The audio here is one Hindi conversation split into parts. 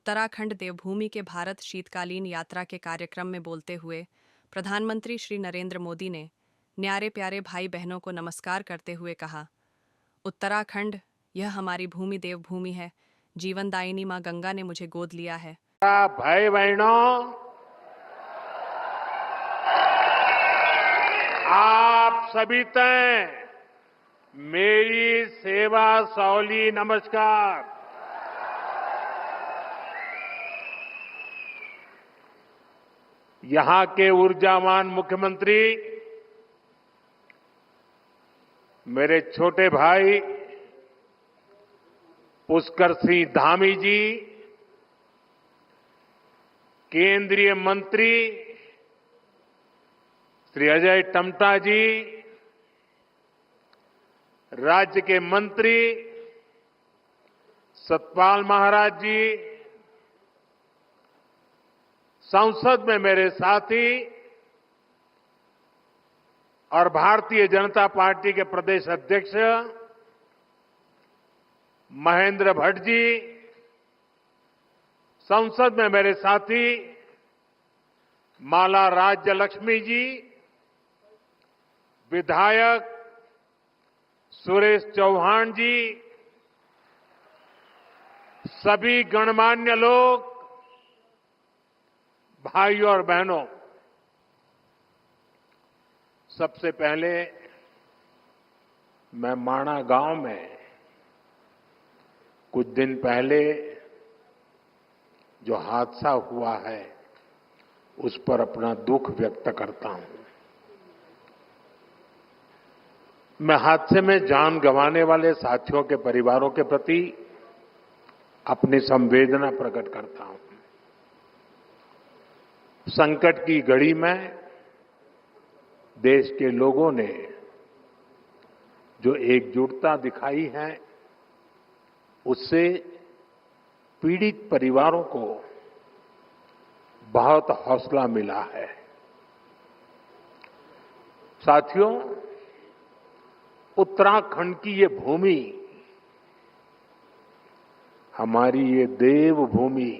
उत्तराखंड देवभूमि के भारत शीतकालीन यात्रा के कार्यक्रम में बोलते हुए प्रधानमंत्री श्री नरेंद्र मोदी ने न्यारे प्यारे भाई बहनों को नमस्कार करते हुए कहा, उत्तराखंड यह हमारी भूमि देवभूमि है। जीवनदायिनी मां गंगा ने मुझे गोद लिया है। भाई बहनों, आप सभी तय मेरी सेवा सौली नमस्कार। यहां के ऊर्जावान मुख्यमंत्री मेरे छोटे भाई पुष्कर सिंह धामी जी, केंद्रीय मंत्री श्री अजय टम्टा जी, राज्य के मंत्री सतपाल महाराज जी, संसद में मेरे साथी और भारतीय जनता पार्टी के प्रदेश अध्यक्ष महेंद्र भट्ट जी, संसद में मेरे साथी माला राज्य लक्ष्मी जी, विधायक सुरेश चौहान जी, सभी गणमान्य लोग, भाइयों और बहनों, सबसे पहले मैं माणा गांव में कुछ दिन पहले जो हादसा हुआ है उस पर अपना दुख व्यक्त करता हूं। मैं हादसे में जान गंवाने वाले साथियों के परिवारों के प्रति अपनी संवेदना प्रकट करता हूं। संकट की घड़ी में देश के लोगों ने जो एकजुटता दिखाई है उससे पीड़ित परिवारों को बहुत हौसला मिला है। साथियों, उत्तराखंड की ये भूमि, हमारी ये देवभूमि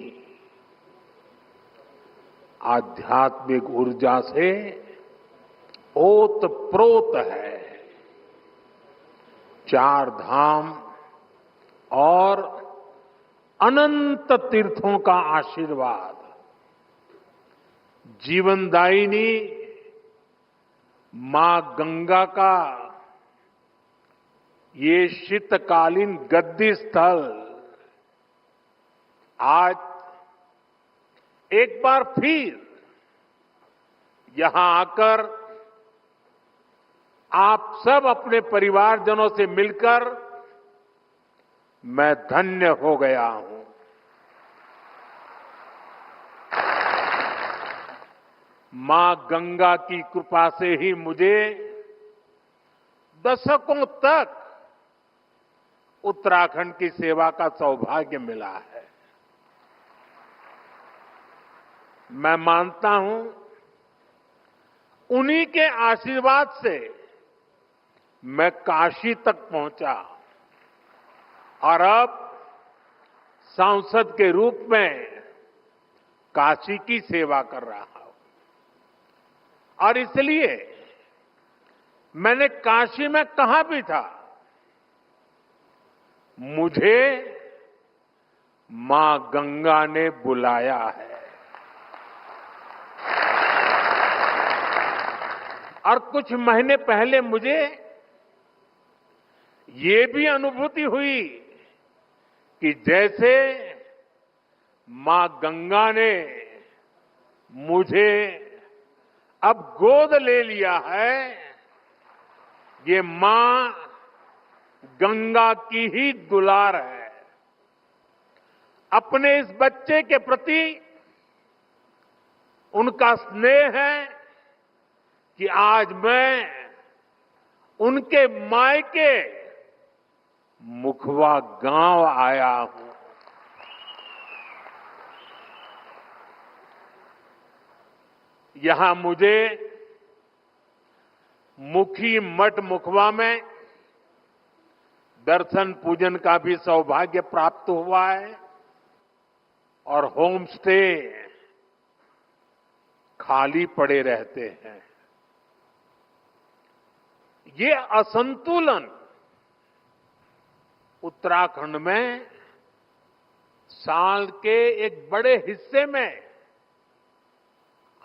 आध्यात्मिक ऊर्जा से ओतप्रोत है। चार धाम और अनंत तीर्थों का आशीर्वाद, जीवनदायिनी मां गंगा का ये शीतकालीन गद्दी स्थल आज एक बार फिर यहां आकर आप सब अपने परिवारजनों से मिलकर मैं धन्य हो गया हूं। मां गंगा की कृपा से ही मुझे दशकों तक उत्तराखंड की सेवा का सौभाग्य मिला है। मैं मानता हूं उन्हीं के आशीर्वाद से मैं काशी तक पहुंचा और अब सांसद के रूप में काशी की सेवा कर रहा हूं। और इसलिए मैंने काशी में कहा भी था, मुझे मां गंगा ने बुलाया है। और कुछ महीने पहले मुझे ये भी अनुभूति हुई कि जैसे मां गंगा ने मुझे अब गोद ले लिया है, ये मां गंगा की ही दुलार है। अपने इस बच्चे के प्रति उनका स्नेह है कि आज मैं उनके मायके मुखवा गांव आया हूं। यहां मुझे मुखी मठ मुखवा में दर्शन पूजन का भी सौभाग्य प्राप्त हुआ है और होम स्टे खाली पड़े रहते हैं। ये असंतुलन उत्तराखंड में साल के एक बड़े हिस्से में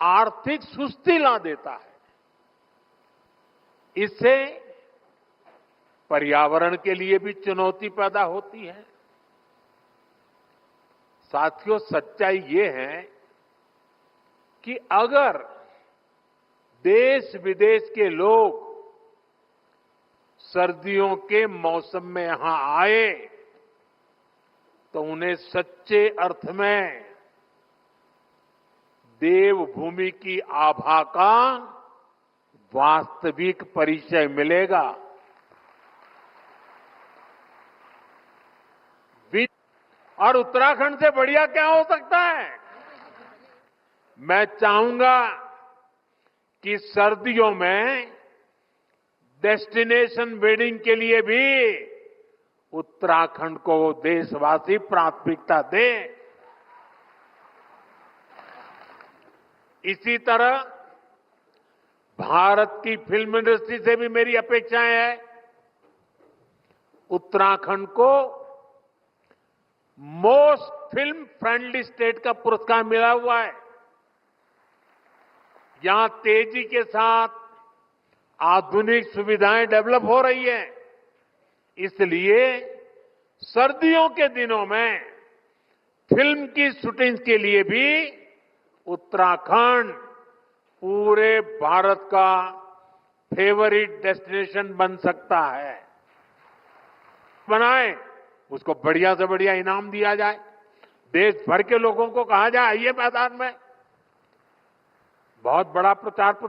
आर्थिक सुस्ती ला देता है। इससे पर्यावरण के लिए भी चुनौती पैदा होती है। साथियों, सच्चाई ये है कि अगर देश विदेश के लोग सर्दियों के मौसम में यहां आए तो उन्हें सच्चे अर्थ में देवभूमि की आभा का वास्तविक परिचय मिलेगा। और उत्तराखंड से बढ़िया क्या हो सकता है? मैं चाहूंगा कि सर्दियों में डेस्टिनेशन वेडिंग के लिए भी उत्तराखंड को देशवासी प्राथमिकता दें। इसी तरह भारत की फिल्म इंडस्ट्री से भी मेरी अपेक्षाएं हैं। उत्तराखंड को मोस्ट फिल्म फ्रेंडली स्टेट का पुरस्कार मिला हुआ है। यहां तेजी के साथ आधुनिक सुविधाएं डेवलप हो रही है। इसलिए सर्दियों के दिनों में फिल्म की शूटिंग के लिए भी उत्तराखंड पूरे भारत का फेवरेट डेस्टिनेशन बन सकता है। बनाए उसको बढ़िया से बढ़िया इनाम दिया जाए। देश भर के लोगों को कहा जाए आइए मैदान में। बहुत बड़ा प्रचार